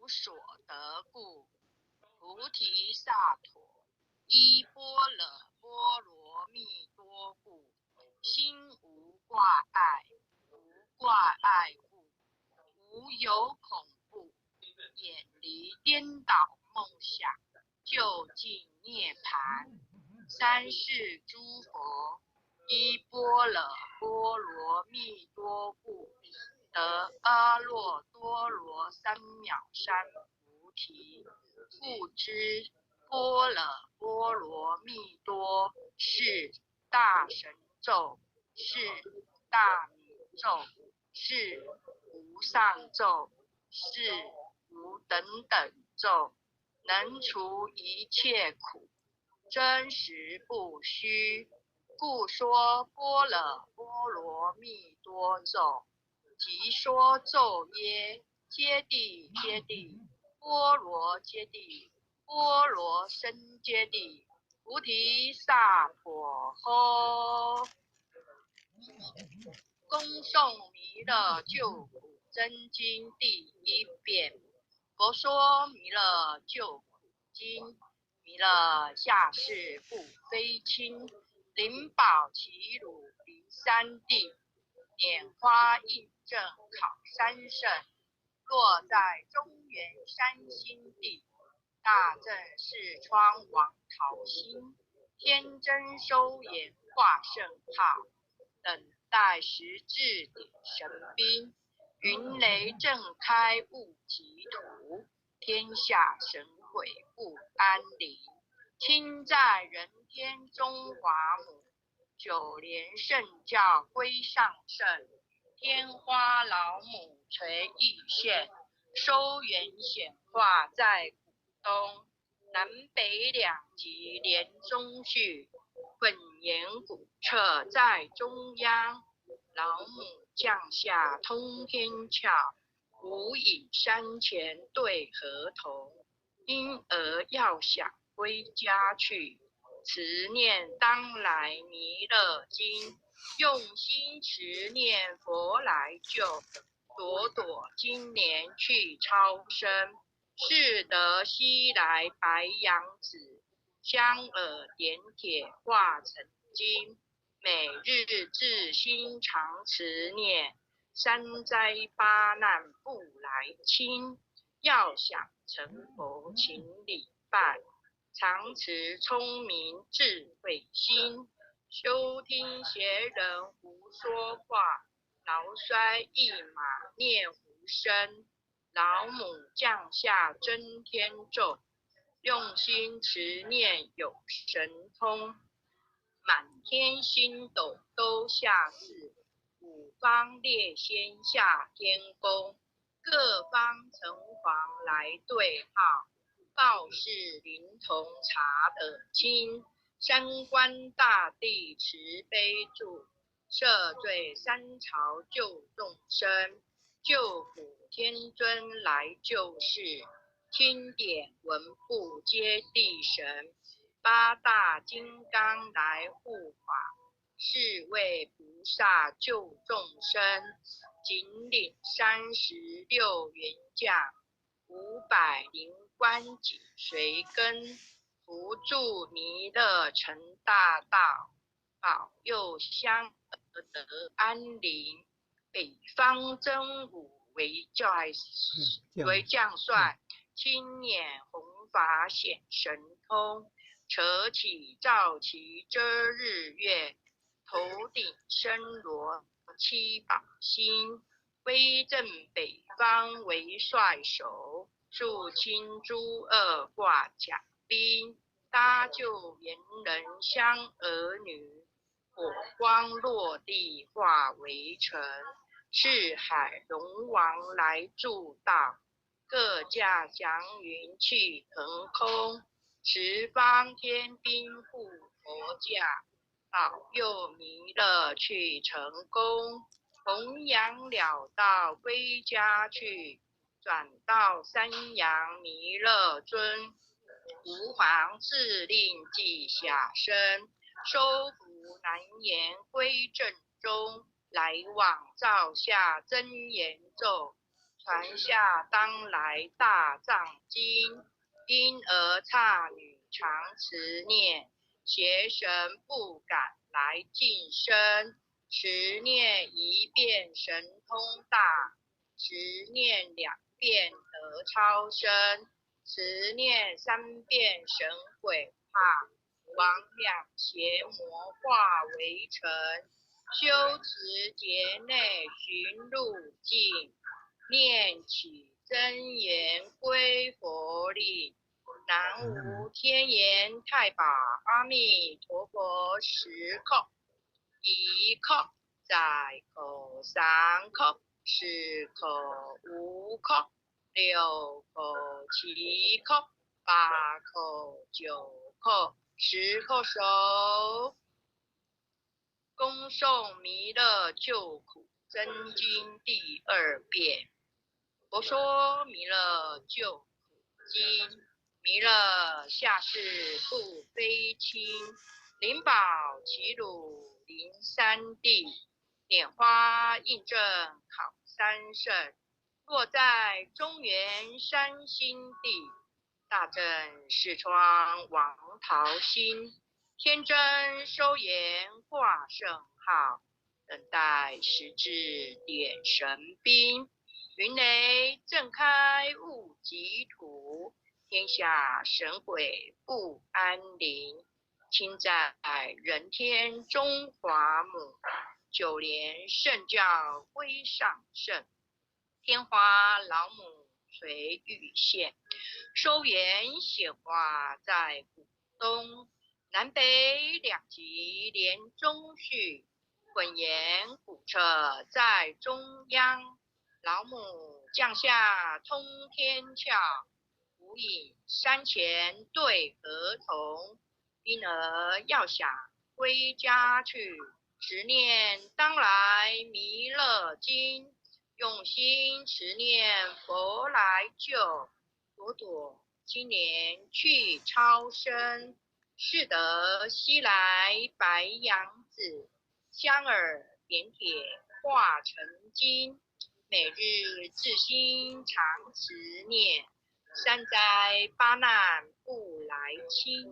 无所得故。菩提萨埵依般若波罗蜜多故，心无挂碍，无挂碍故，无有恐怖，远离颠倒梦想，究竟涅槃。三世诸佛依般若波罗蜜多故，得阿耨多罗三藐三菩提。复知般若波罗蜜多是大神咒，是大明咒，是无上咒，是无等等咒，能除一切苦，真实不虚。故说般若波罗蜜多咒。即说咒曰：揭谛揭谛，波罗揭谛，波罗僧揭谛，菩提萨婆诃。恭诵弥勒救苦真经第一遍。佛说弥勒救苦经。弥勒下世不非亲，灵宝齐鲁离三地，拈花印证考三圣，落在中原山心地。大正视窗王桃心，天真收眼挂圣号，等待时至点神兵，云雷震开雾即土，天下神鬼不安宁。亲在人天中华母，九莲圣教归上圣，天花老母垂玉线，收圆显化在古东，南北两极连中续，本言古彻在中央。老母降下通天窍，无以山前对河童，因而要想归家去，持念当来弥勒经，用心持念佛来救，朵朵今年去超生，是得西来白羊子，香耳点铁化成金，每日至心常持念，三灾八难不来侵，要想成佛请礼拜，常持聪明智慧心，休听邪人胡说话，劳衰一马念无声。老母降下真天咒，用心持念有神通，满天星斗都下世，五方列仙下天宫，各方城隍来对号，报事灵童查得清，三官大帝慈悲助，赦罪三朝救众生，救苦天尊来救世，听典文部接地神，八大金刚来护法，是为菩萨救众生，仅领36员将，500灵官紧随跟，扶助弥勒成大道，保佑香儿得安宁。北方真武为将帅，亲眼弘法显神通，扯起照旗遮日月，头顶身罗七宝星，威震北方为帅首，肃清诸恶挂甲兵，搭救猿人香儿女，火光落地化为尘，四海龙王来助道，各驾祥云去腾空，十方天兵护佛驾，保佑弥勒去成功，弘扬了道归家去，转到山阳弥勒尊，吾皇敕令记下生，收服南阎归正中，来往照下真言咒，传下当来大藏经。因而刹女常持念，邪神不敢来近身。持念一遍神通大，持念两遍得超生，持念三遍神鬼怕。往两邪魔化为尘，修持劫内寻路径，念起真言归佛力。南无天眼太保阿弥陀佛10口，1口在口3口4口5口6口7口8口9口10口手。恭诵弥勒救苦真经第2遍。佛说弥勒救苦经。弥勒下世不非亲，灵宝齐鲁林三地，拈花印证考三圣，落在中原山心地。大正视窗王桃心，天真收颜挂圣号，等待时至点神兵。云雷震开雾极土，天下神鬼不安宁。亲在人天中华母，就连圣教归上圣。天华老母垂玉县，收元显化在古东。南北两极连中续，混言古彻在中央。老母降下通天窍，无影山前对河童。因而要想归家去，持念当来弥勒经。用心持念佛来救，朵朵今年去超生。是得西来白杨子，香耳点点化成金。每日至心常持念，三灾八难不来侵。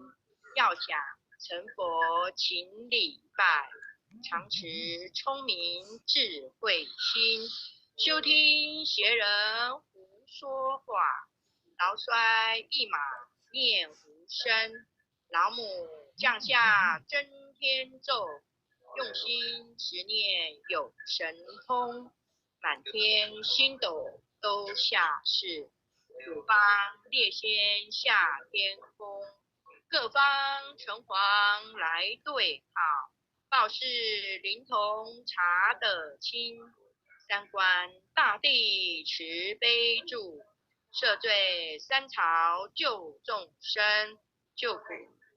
要想成佛请礼拜，常持聪明智慧心。休听邪人胡说话，劳衰一马念无声。老母降下真天咒，用心持念有神通。满天星斗都下世，五方列仙下天宫。各方城隍来对号，报事灵童查得清。三官大帝慈悲助，赦罪三朝救众生。救苦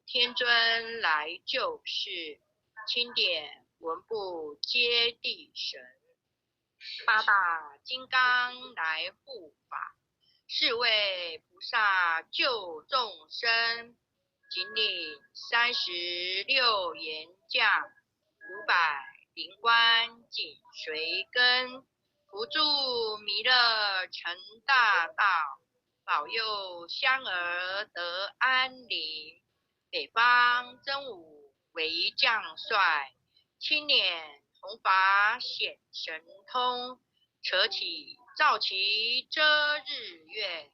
天尊来救世，钦点文部接地神。八大金刚来护法，是为菩萨救众生。仅领36严将，500灵官紧随跟。扶助弥勒成大道，保佑香儿得安宁。北方真武为将帅，青脸红发显神通。扯起皂旗遮日月，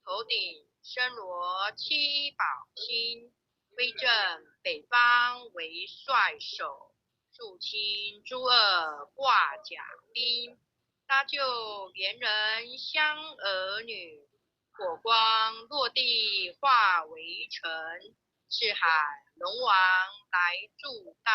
头顶身罗七宝星。威震北方为帅首，肃清诸恶挂甲兵。搭救猿人香儿女，火光落地化为尘。赤海龙王来助道，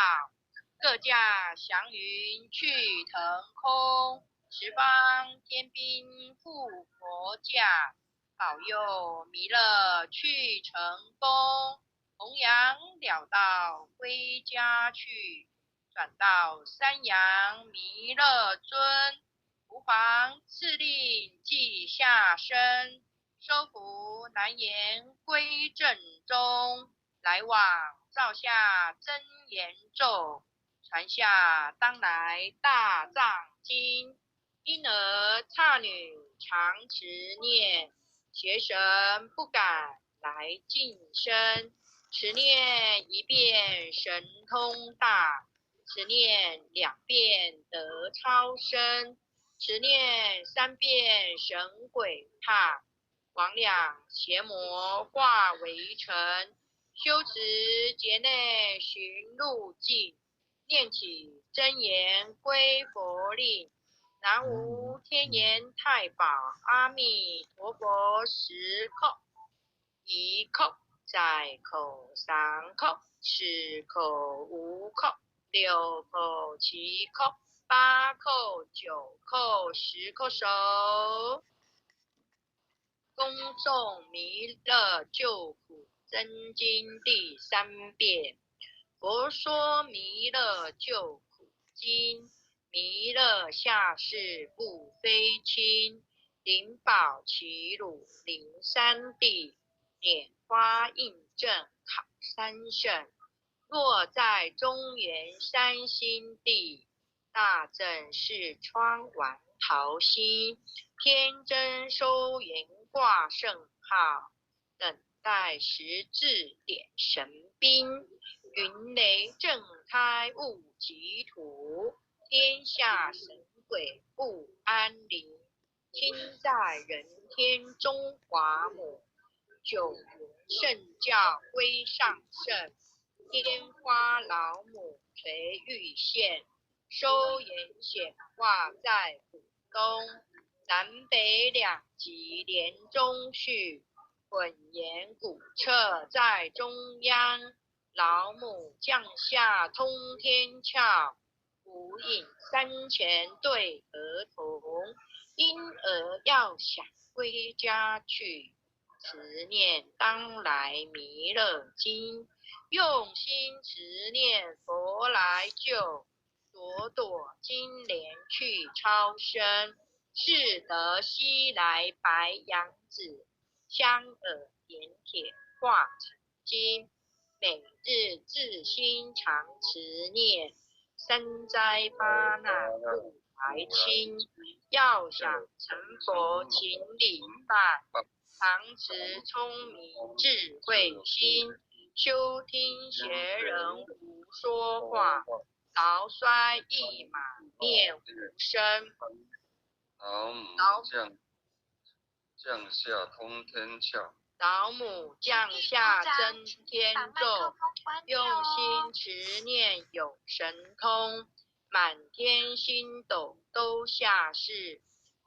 各驾祥云去腾空。十方天兵护佛驾，保佑弥勒去成功。弘扬了道归家去，转到山阳弥勒尊。无妨赐令即下生，收服难言归正中。来往照下真言咒，传下当来大藏经。因而刹女常持念，邪神不敢来近身。持念一遍神通大，持念2遍得超生，持念3遍神鬼踏，魍魉邪魔化为尘。修持劫内寻路径，念起真言归佛令。南无天眼太保阿弥陀佛10叩，1叩再叩3叩4叩5叩6叩7叩8叩9叩10叩手。恭诵弥勒救苦真经第3遍。佛说弥勒救苦经，弥勒下世不非亲，灵宝齐鲁灵山地，拈花印证考三圣。若在中原山心地，大正是川王桃心，天真收言挂圣号，等待时至点神兵。云雷震开雾极土，天下神鬼不安宁。亲在人天中华母，九云圣教归上圣。天花老母垂玉线，收言显化在浦东。南北2极连中续，混言古彻在中央。老母降下通天窍，无影3前对儿童。婴儿要想归家去，持念当来弥勒经。用心持念佛来救，朵朵金莲去超生。是得西来白羊子，香耳点铁化成金。每日自心常持念，三灾八难不来侵。要想成佛请礼拜，常持聪明智慧心。休听邪人胡说话，劳衰一马念无声。老母降下通天窍，老母降下真天咒，用心持念有神通，满天星斗都下世，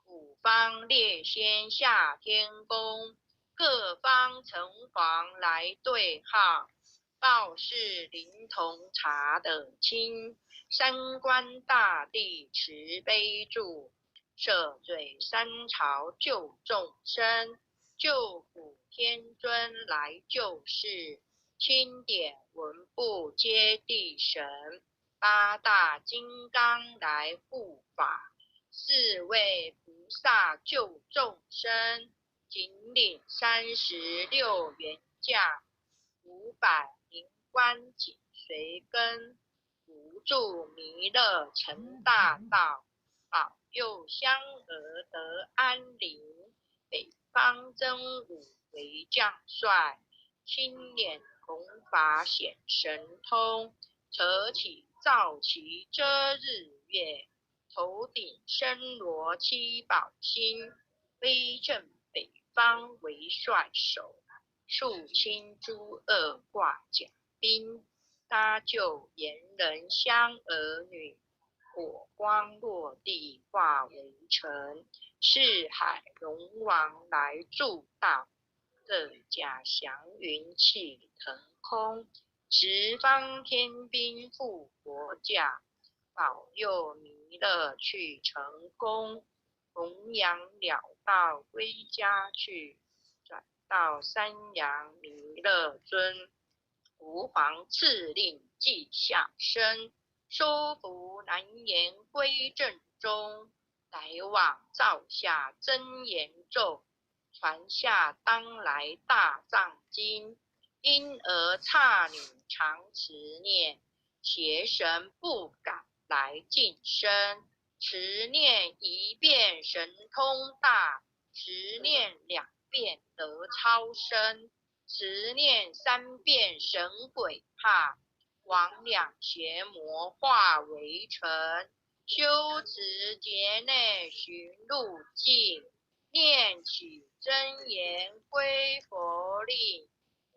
五方列仙下天宫，各方城隍来对号，报事灵童查得清，三官大帝慈悲助，赦罪三朝救众生。救苦天尊来救世，钦点文部接地神，8大金刚来护法，4位菩萨救众生，仅领36元价，500灵官紧随跟，无助弥勒成大道，保佑香儿得安宁。北方真武为将帅，亲眼弘法显神通，扯起皂旗遮日月，头顶身罗7宝星，威震北方为帅首，肃清诸恶挂甲兵，搭救炎人香儿女，火光落地化为尘。四海龙王来助道，各甲祥云气腾空，十方天兵护国驾，保佑弥勒去成功。弘扬了道归家去，转到三阳弥勒尊。吾皇敕令即下生，收服难言归正中。来往造下真言咒，传下当来大藏经。因而刹女常持念，邪神不敢来近身。持念一遍神通大，持念2遍得超生，持念3遍神鬼怕，魍魉邪魔化为尘。修持劫内寻路径，念起真言归佛令。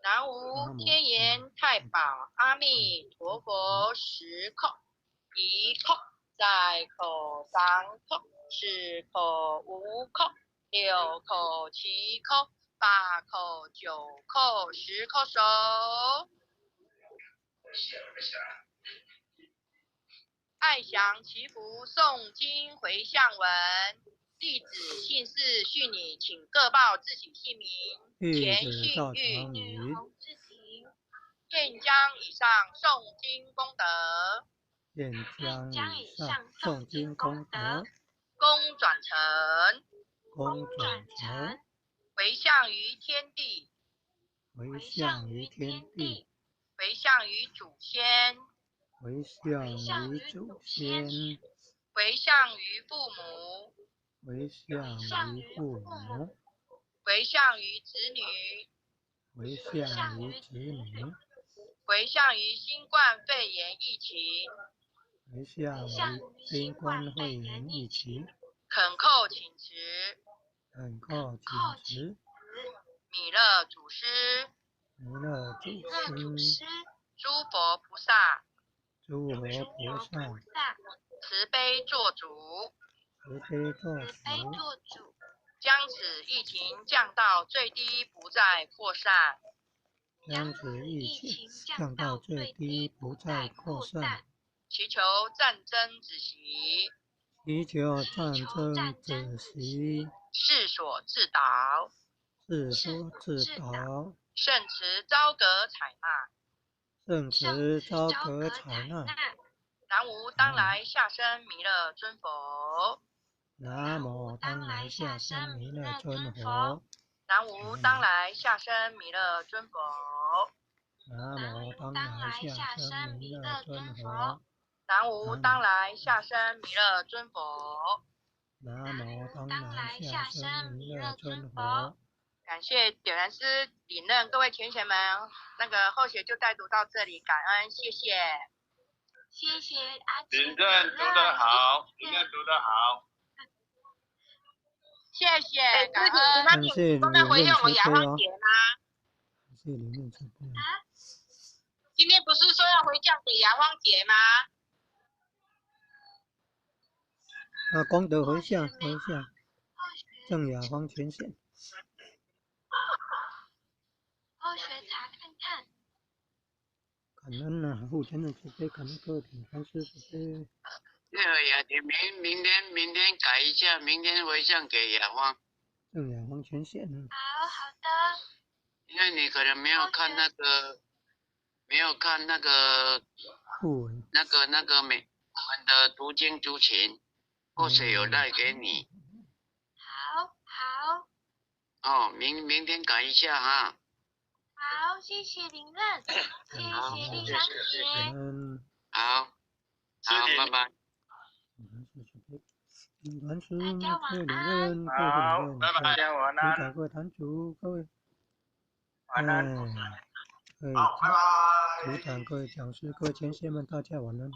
南无天眼太保阿弥陀佛，10口1口在口3口4口5口6口7口8口9口10口手。爱详祈福诵经回向文，弟子姓氏续拟，请各报自己姓名。前姓玉，洪志婷。愿将以上诵经功德，功转成，回向于天地，回向于祖先，回向于父母，回向于子女，回向于新冠肺炎疫情，恳叩请辞，弥勒祖师，诸佛菩萨，慈悲做主，将此疫情降到最低，不再扩散。祈求战争止息，世所自导，圣慈昭阁采纳。南无当来下生弥勒尊佛。南无当来下生弥勒尊佛。南无当来下生弥勒尊佛。南无当来下生弥勒尊佛。南无当来下生弥勒尊佛。南无当来下生弥勒尊佛。感谢点燃师领任，各位全贤们，后学就带读到这里，感恩，谢谢。谢谢阿姐。领任读得好，谢谢，感恩。那你都在回应我雅芳姐吗？今天不是说要回向给雅芳姐吗？功德回向，赠雅芳全贤。后学查看看。感恩啊，护前的慈悲，感恩各位品禅师慈悲。那个雅姐，明天改一下，明天回向给雅芳。赠雅芳全贤。好的。因为你可能没有看那个附文，我们的读经族群，或许有带给你。好。哦，明天改一下哈。好，谢谢领任，谢谢丽香姐。好，拜拜。大家晚安。好，拜拜，大家晚安。各位坛主，各位。晚安。好，拜拜。组长、各位讲师、各位前贤们，大家晚安。